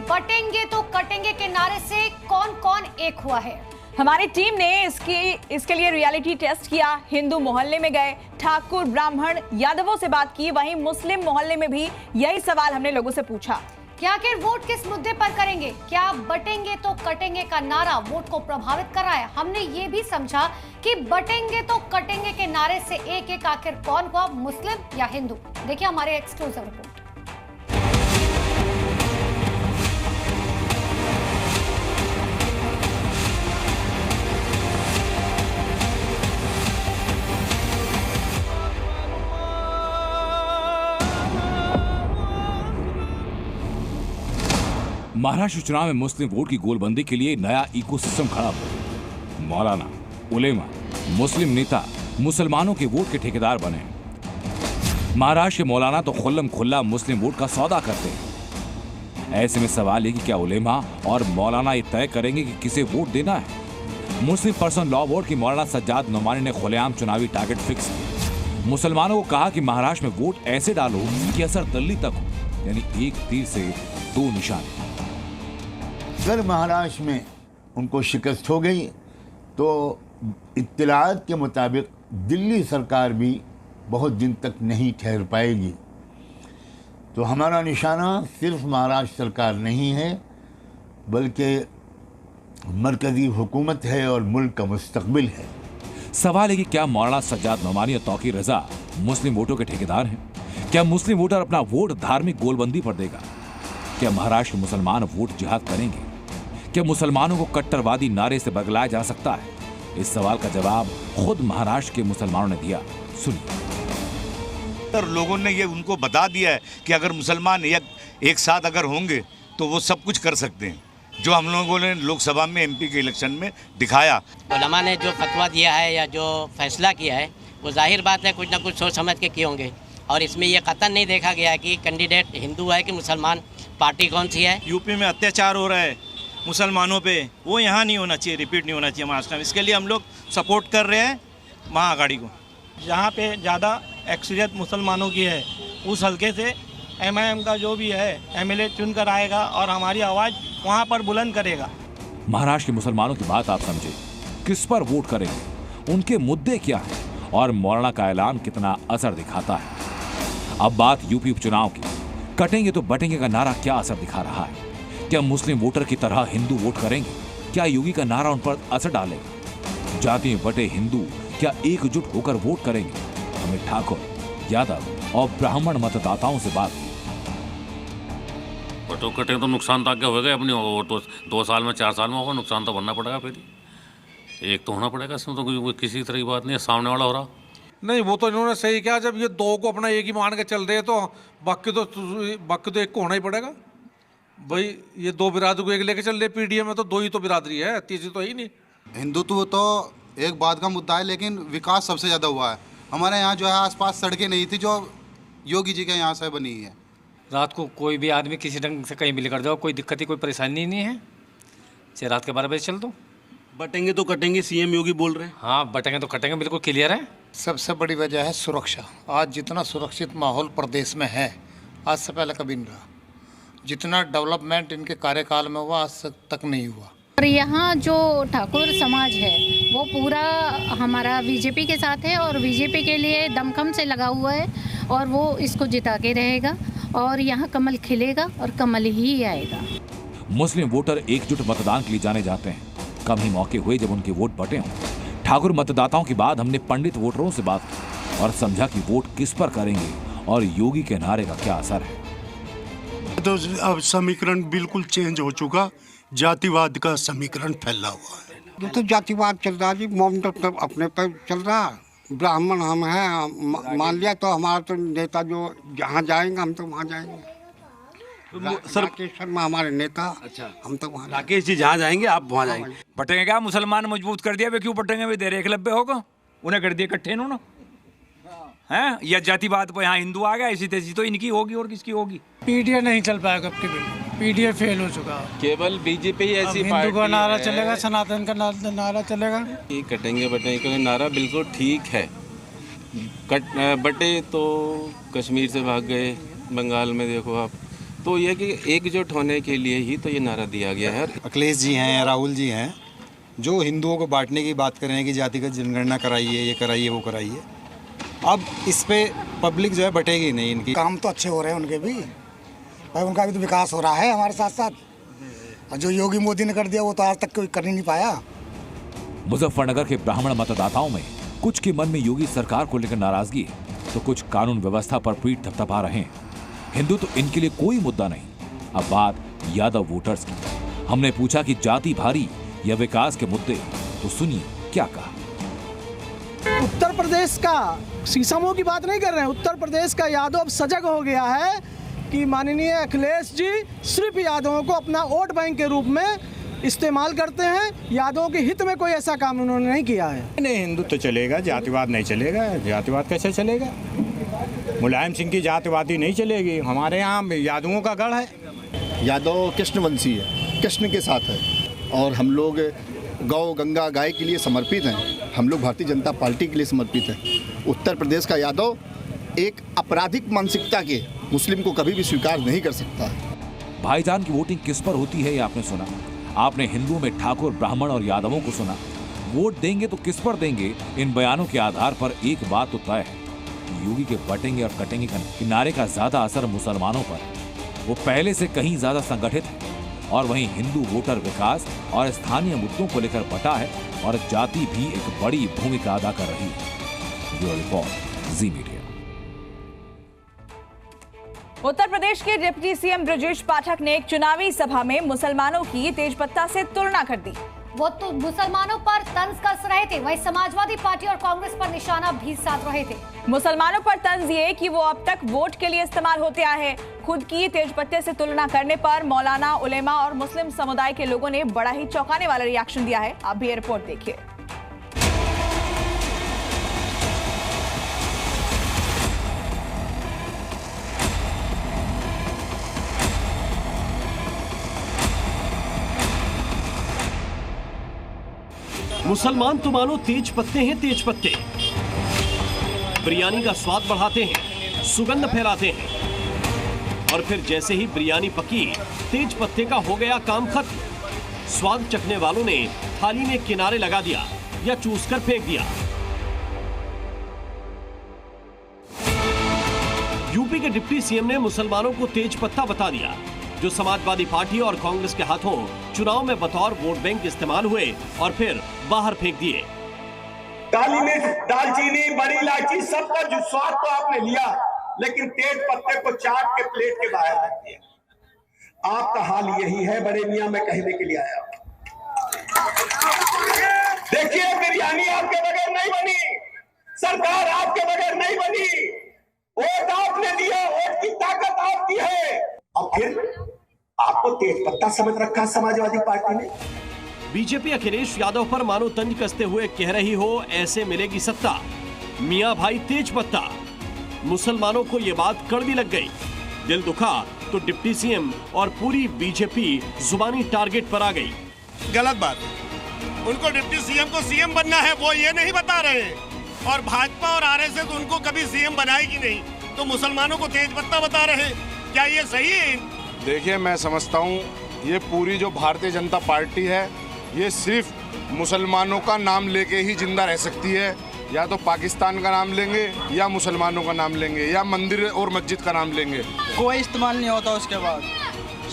बटेंगे तो कटेंगे के नारे से कौन कौन एक हुआ है। हमारी टीम ने इसके लिए रियलिटी टेस्ट किया। हिंदू मोहल्ले में गए, ठाकुर, ब्राह्मण, यादवों से बात की। वहीं मुस्लिम मोहल्ले में भी यही सवाल हमने लोगों से पूछा। क्या आखिर वोट किस मुद्दे पर करेंगे? क्या बटेंगे तो कटेंगे का नारा वोट को प्रभावित कर रहा है? हमने ये भी समझा कि बटेंगे तो कटेंगे के नारे से एक एक आखिर कौन हुआ, मुस्लिम या हिंदू? देखिए हमारे एक्सक्लूसिव रिपोर्ट। महाराष्ट्र चुनाव में मुस्लिम वोट की गोलबंदी के लिए नया इकोसिस्टम खड़ा हुआ। मौलाना, उलेमा, मुस्लिम नेता मुसलमानों के वोट के ठेकेदार बने। महाराष्ट्र के मौलाना तो खुल्लम खुल्ला मुस्लिम वोट का सौदा करते हैं। ऐसे में सवाल है कि क्या उलेमा और मौलाना ये तय करेंगे कि किसे वोट देना है? मुस्लिम पर्सनल लॉ बोर्ड की मौलाना सज्जाद नोमानी ने खुलेआम चुनावी टारगेट फिक्स किया। मुसलमानों को कहा कि महाराष्ट्र में वोट ऐसे डालो कि असर दिल्ली तक हो, यानी एक तीर से दो निशाने। अगर महाराष्ट्र में उनको शिकस्त हो गई तो इत्तलात के मुताबिक दिल्ली सरकार भी बहुत दिन तक नहीं ठहर पाएगी। तो हमारा निशाना सिर्फ महाराष्ट्र सरकार नहीं है, बल्कि मरकजी हुकूमत है और मुल्क का मुस्तकबिल है। सवाल है कि क्या मौलाना सज्जाद नोमानी और तौकीर रजा मुस्लिम वोटों के ठेकेदार हैं? क्या मुस्लिम वोटर अपना वोट धार्मिक गोलबंदी पर देगा? क्या महाराष्ट्र मुसलमान वोट जिहाद करेंगे? क्या मुसलमानों को कट्टरवादी नारे से बगलाया जा सकता है? इस सवाल का जवाब खुद महाराष्ट्र के मुसलमानों ने दिया। सुनिए। लोगों ने ये उनको बता दिया है कि अगर मुसलमान एक साथ अगर होंगे तो वो सब कुछ कर सकते हैं, जो हम लोगों ने लोकसभा में एमपी के इलेक्शन में दिखाया। उलमा ने जो फतवा दिया है या जो फैसला किया है वो जाहिर बात है कुछ ना कुछ सोच समझ के किए होंगे, और इसमें ये कतई नहीं देखा गया कि कैंडिडेट हिंदू है कि मुसलमान, पार्टी कौन सी है। यूपी में अत्याचार हो रहा है मुसलमानों पे, वो यहाँ नहीं होना चाहिए, रिपीट नहीं होना चाहिए महाराष्ट्र में। इसके लिए हम लोग सपोर्ट कर रहे हैं महाआघाड़ी को। जहाँ पे ज़्यादा एक्सरियत मुसलमानों की है उस हल्के से एमआईएम का जो भी है एमएलए चुन कर आएगा और हमारी आवाज़ वहाँ पर बुलंद करेगा। महाराष्ट्र के मुसलमानों की बात आप समझे, किस पर वोट करेंगे, उनके मुद्दे क्या हैं और मौलाना का ऐलान कितना असर दिखाता है। अब बात यूपी उपचुनाव की। कटेंगे तो बटेंगे का नारा क्या असर दिखा रहा है? क्या मुस्लिम वोटर की तरह हिंदू वोट करेंगे? क्या योगी का नारा उन पर असर डालेगा? जाति में बटे हिंदू क्या एकजुट होकर वोट करेंगे? हमने ठाकुर, यादव और ब्राह्मण मतदाताओं से बात की। बटो कटेंगे तो नुकसान तो आगे होगा अपनी, वो तो 2 साल में 4 साल में होगा, नुकसान तो बनना पड़ेगा। फिर एक तो होना पड़ेगा, इसमें तो किसी तरह की बात नहीं है। सामने वाला हो रहा नहीं, वो तो इन्होंने सही किया। जब ये दो को अपना एक ही मान के चल रहे हैं तो बाकी तो एक को होना ही पड़ेगा भाई। ये 2 बिरादरी को एक लेके चल रहे, पीडीए में तो 2 ही तो बिरादरी है, तीसरी तो ही नहीं। हिंदुत्व तो एक बात का मुद्दा है, लेकिन विकास सबसे ज़्यादा हुआ है। हमारे यहाँ जो है आसपास सड़कें नहीं थी जो योगी जी के यहाँ से बनी है। रात को कोई भी आदमी किसी ढंग से कहीं भी लेकर जाओ, कोई दिक्कत ही कोई परेशानी नहीं है। चाहे रात के 12 बजे चल दो। बटेंगे तो कटेंगे, सीएम योगी बोल रहे हैं। हाँ, बटेंगे तो कटेंगे, बिल्कुल क्लियर है। सबसे बड़ी वजह है सुरक्षा। आज जितना सुरक्षित माहौल प्रदेश में है, आज से पहले कभी नहीं रहा। जितना डेवलपमेंट इनके कार्यकाल में हुआ, आज तक नहीं हुआ। और यहाँ जो ठाकुर समाज है वो पूरा हमारा बीजेपी के साथ है और बीजेपी के लिए दमखम से लगा हुआ है, और वो इसको जिता के रहेगा और यहाँ कमल खिलेगा और कमल ही आएगा। मुस्लिम वोटर एकजुट मतदान के लिए जाने जाते हैं। कम ही मौके हुए जब उनके वोट बटे हों। ठाकुर मतदाताओं के बाद हमने पंडित वोटरों से बात की और समझा कि वोट किस पर करेंगे और योगी के नारे का क्या असर है। तो अब समीकरण बिल्कुल चेंज हो चुका, जातिवाद का समीकरण फैला हुआ है। तो जातिवाद चल रहा जी, मोमडो तो अपने पर चल रहा। ब्राह्मण हम हैं, मान लिया तो हमारा तो नेता जो जहाँ जाएंगे हम तो वहाँ जाएंगे। राकेश शर्मा हमारे नेता। अच्छा, हम तो वहाँ, राकेश जी जहाँ जाएंगे आप वहाँ जाएंगे। बटेंगे क्या? मुसलमान मजबूत कर दिया वे, क्यों बटेंगे? वे दे रहे एकलव्य होगा, उन्हें कर दिया इकट्ठे इन्होंने हैं। या जातिवाद पर यहाँ हिंदू आ गया, इसी तेजी तो इनकी होगी और किसकी होगी? पीडीए नहीं चल पाएगा अब के बिल्कुल, पीडीए फेल हो चुका। केवल बीजेपी ही ऐसी पार्टी हिंदू का नारा चलेगा, सनातन का नारा चलेगा। कटेंगे बटेंगे का नारा बिल्कुल ठीक है। बटे तो कश्मीर से भाग गए, बंगाल में देखो आप, तो ये कि एकजुट होने के लिए ही तो ये नारा दिया गया है। अखिलेश जी हैं, राहुल जी हैं, जो हिंदुओं को बांटने की बात कर रहे हैं कि जातिगत जनगणना कराइए, ये कराइए, वो कराइए। अब इस पे पब्लिक जो है बटेगी नहीं। इनकी काम तो अच्छे हो रहे हैं उनके भी, भाई उनका भी तो विकास हो रहा है हमारे साथ साथ। और जो योगी मोदी ने कर दिया वो तो आज तक कोई कर ही नहीं पाया। मुजफ्फरनगर के ब्राह्मण मतदाताओं में कुछ के मन में योगी सरकार को लेकर नाराजगी है, तो कुछ कानून व्यवस्था पर पीठ थपथपा रहे हैं। हिंदू तो इनके लिए कोई मुद्दा नहीं। अब बात यादव वोटर्स की। हमने पूछा कि जाति भारी या विकास के मुद्दे, तो सुनिए क्या कहा। उत्तर प्रदेश का शीशमों की बात नहीं कर रहे हैं, उत्तर प्रदेश का यादव अब सजग हो गया है कि माननीय अखिलेश जी सिर्फ यादवों को अपना वोट बैंक के रूप में इस्तेमाल करते हैं। यादवों के हित में कोई ऐसा काम उन्होंने नहीं किया है। नहीं, हिंदू तो चलेगा, जातिवाद नहीं चलेगा। जातिवाद कैसे चलेगा? मुलायम सिंह की जातिवादी नहीं चलेगी। हमारे यहाँ यादवों का गढ़ है। यादव कृष्णवंशी है, कृष्ण के साथ है, और हम लोग गौ गंगा गाय के लिए समर्पित हैं। हम लोग भारतीय जनता पार्टी के लिए समर्पित हैं। उत्तर प्रदेश का यादव एक आपराधिक मानसिकता के मुस्लिम को कभी भी स्वीकार नहीं कर सकता। भाईजान की वोटिंग किस पर होती है ये आपने सुना। आपने हिंदुओं में ठाकुर, ब्राह्मण और यादवों को सुना। वोट देंगे तो किस पर देंगे, इन बयानों के आधार पर एक बात तो तय है, योगी के बटेंगे और कटेंगे के नारे का ज्यादा असर मुसलमानों पर। वो पहले से कहीं ज्यादा संगठित है, और वहीं हिंदू वोटर विकास और स्थानीय मुद्दों को लेकर बटा है, और जाति भी एक बड़ी भूमिका अदा कर रही है। ब्यूरो रिपोर्ट, जी मीडिया। उत्तर प्रदेश के डिप्टी सीएम ब्रजेश पाठक ने एक चुनावी सभा में मुसलमानों की तेजपत्ता से तुलना कर दी। वो तो मुसलमानों पर तंज कस रहे थे, वहीं समाजवादी पार्टी और कांग्रेस पर निशाना भी साध रहे थे। मुसलमानों पर तंज ये कि वो अब तक वोट के लिए इस्तेमाल होते आए हैं। खुद की तेजपत्ते से तुलना करने पर मौलाना, उलेमा और मुस्लिम समुदाय के लोगों ने बड़ा ही चौंकाने वाला रिएक्शन दिया है। आप भी ये रिपोर्ट देखिए। मुसलमान तो मानो तेज पत्ते हैं, तेज पत्ते। बिरयानी का स्वाद बढ़ाते हैं, सुगंध फैलाते हैं, और फिर जैसे ही बिरयानी पकी, तेज पत्ते का हो गया काम खत्म। स्वाद चखने वालों ने थाली में किनारे लगा दिया या चूस कर फेंक दिया। यूपी के डिप्टी सीएम ने मुसलमानों को तेज पत्ता बता दिया, जो समाजवादी पार्टी और कांग्रेस के हाथों चुनाव में बतौर वोट बैंक इस्तेमाल हुए और फिर बाहर फेंक दिए। काली मिर्च, दालचीनी, बड़ी इलायची, सबका जो स्वाद तो आपने लिया, लेकिन तेज पत्ते को चाट के प्लेट के बाहर रख दिया। आपका हाल यही है बड़े मियां, मैं कहने के लिए आया। देखिए, बिरयानी आपके बगैर नहीं बनी, सरकार आपके बगैर नहीं बनी। वोट आपने दिया, वोट की ताकत आपकी है, और फिर आपको तेज पत्ता समझ रखा समाजवादी पार्टी ने। बीजेपी अखिलेश यादव पर मानो तंज कसते हुए कह रही हो, ऐसे मिलेगी सत्ता, मियां भाई तेज पत्ता। मुसलमानों को ये बात कड़वी लग गई। दिल दुखा तो डिप्टी सीएम और पूरी बीजेपी जुबानी टारगेट पर आ गई। गलत बात है। उनको डिप्टी सीएम को सीएम बनना है, वो ये नहीं बता रहे, और भाजपा और आरएसएस उनको कभी सीएम बनाएगी नहीं, तो मुसलमानों को तेज पत्ता बता रहे। क्या ये सही है? देखिए, मैं समझता हूँ ये पूरी जो भारतीय जनता पार्टी है, ये सिर्फ मुसलमानों का नाम लेके ही जिंदा रह सकती है। या तो पाकिस्तान का नाम लेंगे, या मुसलमानों का नाम लेंगे, या मंदिर और मस्जिद का नाम लेंगे। कोई इस्तेमाल नहीं होता उसके बाद,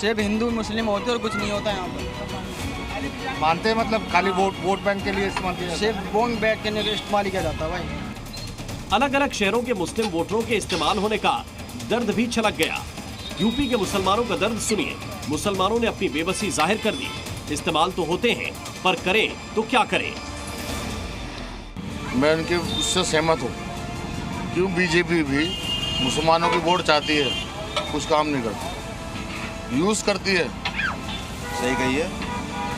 सिर्फ हिंदू मुस्लिम होते और कुछ नहीं होता यहाँ पर। मानते मतलब खाली वोट बैंक के लिए इस्तेमाल किया, सिर्फ वोट बैंक के लिए इस्तेमाल ही किया जाता है भाई। अलग अलग शहरों के मुस्लिम वोटरों के इस्तेमाल होने का दर्द भी छलक गया। यूपी के मुसलमानों का दर्द सुनिए। मुसलमानों ने अपनी बेबसी जाहिर कर दी। इस्तेमाल तो होते हैं, पर करें तो क्या करें? मैं उनके उससे सहमत हूँ। क्यों बीजेपी भी मुसलमानों की वोट चाहती है, कुछ काम नहीं करती, यूज करती है। सही कही है।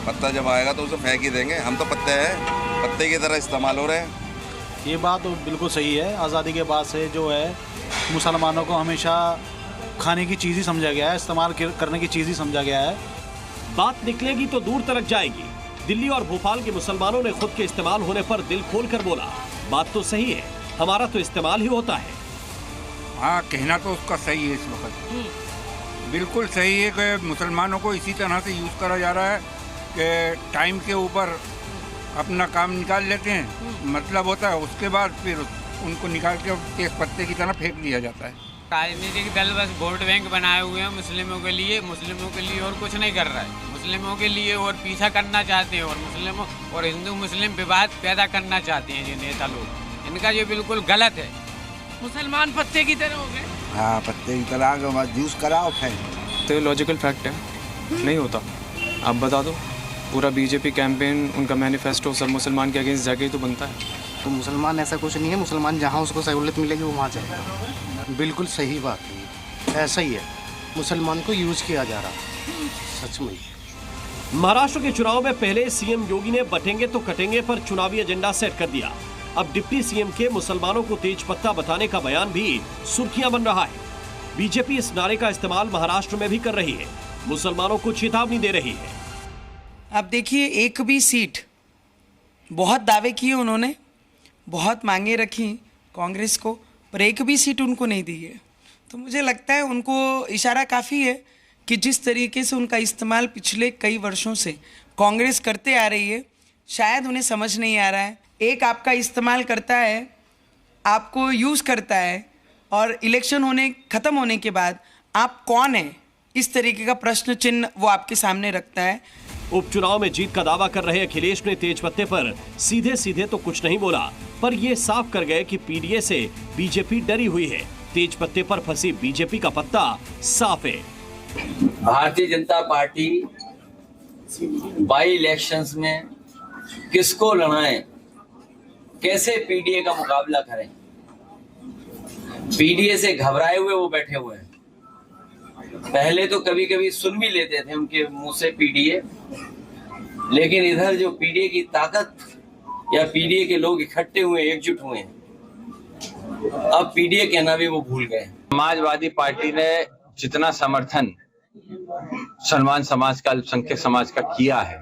पत्ता जब आएगा तो उसे फेंक ही देंगे। हम तो पत्ते हैं, पत्ते की तरह इस्तेमाल हो रहे हैं। ये बात तो बिल्कुल सही है। आज़ादी के बाद से जो है मुसलमानों को हमेशा खाने की चीज़ ही समझा गया है, इस्तेमाल करने की चीज़ ही समझा गया है। बात निकलेगी तो दूर तक जाएगी। दिल्ली और भोपाल के मुसलमानों ने खुद के इस्तेमाल होने पर दिल खोल कर बोला, बात तो सही है, हमारा तो इस्तेमाल ही होता है। हाँ, कहना तो उसका सही है। इस वक्त बिल्कुल सही है कि मुसलमानों को इसी तरह से यूज़ करा जा रहा है कि टाइम के ऊपर अपना काम निकाल लेते हैं, मतलब होता है, उसके बाद फिर उनको निकाल के तेज पत्ते की तरह फेंक दिया जाता है। राजनीतिक दल बस वोट बैंक बनाए हुए हैं मुस्लिमों के लिए और कुछ नहीं कर रहा है। मुस्लिमों के लिए और पीछा करना चाहते हैं और मुस्लिमों और हिंदू मुस्लिम विवाद पैदा करना चाहते हैं ये नेता लोग। इनका ये बिल्कुल गलत है। मुसलमान पत्ते की तरह हो गए। हाँ, पत्ते की तरह जूस कराओ फिर। तो लॉजिकल फैक्ट है, नहीं होता। आप बता दो, पूरा बीजेपी कैंपेन, उनका मैनिफेस्टो सब मुसलमान के अगेंस्ट जाके तो बनता है। तो मुसलमान ऐसा कुछ नहीं है, मुसलमान जहाँ उसको सहूलियत मिलेगी वो वहाँ जाएगा। बिल्कुल सही बात है, ऐसा ही है, मुसलमान को यूज किया जा रहा, सच में। महाराष्ट्र के चुनाव में पहले सीएम योगी ने बटेंगे तो कटेंगे पर चुनावी एजेंडा सेट कर दिया। अब डिप्टी सीएम के मुसलमानों को तेज पत्ता बताने का बयान भी सुर्खियां बन रहा है। बीजेपी इस नारे का इस्तेमाल महाराष्ट्र में भी कर रही है, मुसलमानों को चेतावनी दे रही है। अब देखिए, एक भी सीट, बहुत दावे किए उन्होंने, बहुत मांगे रखी कांग्रेस को, पर एक भी सीट उनको नहीं दी है। तो मुझे लगता है उनको इशारा काफ़ी है कि जिस तरीके से उनका इस्तेमाल पिछले कई वर्षों से कांग्रेस करते आ रही है, शायद उन्हें समझ नहीं आ रहा है। एक आपका इस्तेमाल करता है, आपको यूज़ करता है, और इलेक्शन ख़त्म होने के बाद आप कौन हैं, इस तरीके का प्रश्न चिन्ह वो आपके सामने रखता है। उपचुनाव में जीत का दावा कर रहे अखिलेश ने तेजपत्ते पर सीधे सीधे तो कुछ नहीं बोला, पर ये साफ कर गए कि पीडीए से बीजेपी डरी हुई है। तेजपत्ते पर फंसी बीजेपी का पत्ता साफ है। Bharatiya Janata party by elections में किसको लड़ाएं, कैसे पीडीए का मुकाबला करें। पीडीए से घबराए हुए वो बैठे हुए हैं। पहले तो कभी कभी सुन भी लेते थे उनके मुंह से पीडीए, लेकिन इधर जो पीडीए की ताकत या पीडीए के लोग इकट्ठे हुए, एकजुट हुए हैं, अब पीडीए कहना भी वो भूल गए। समाजवादी पार्टी ने जितना समर्थन मुसलमान समाज का, अल्पसंख्यक समाज का किया है,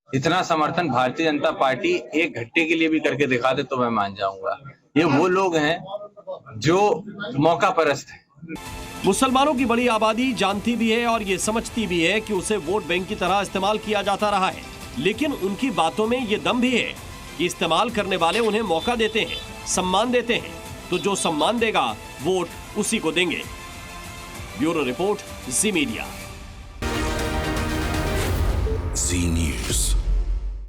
इतना समर्थन भारतीय जनता पार्टी एक घंटे के लिए भी करके दिखा दे तो मैं मान जाऊंगा। ये वो लोग हैं जो मौका परस्त है। मुसलमानों की बड़ी आबादी जानती भी है और ये समझती भी है कि उसे वोट बैंक की तरह इस्तेमाल किया जाता रहा है, लेकिन उनकी बातों में ये दम भी है कि इस्तेमाल करने वाले उन्हें मौका देते हैं, सम्मान देते हैं, तो जो सम्मान देगा वोट उसी को देंगे। ब्यूरो रिपोर्ट, जी मीडिया।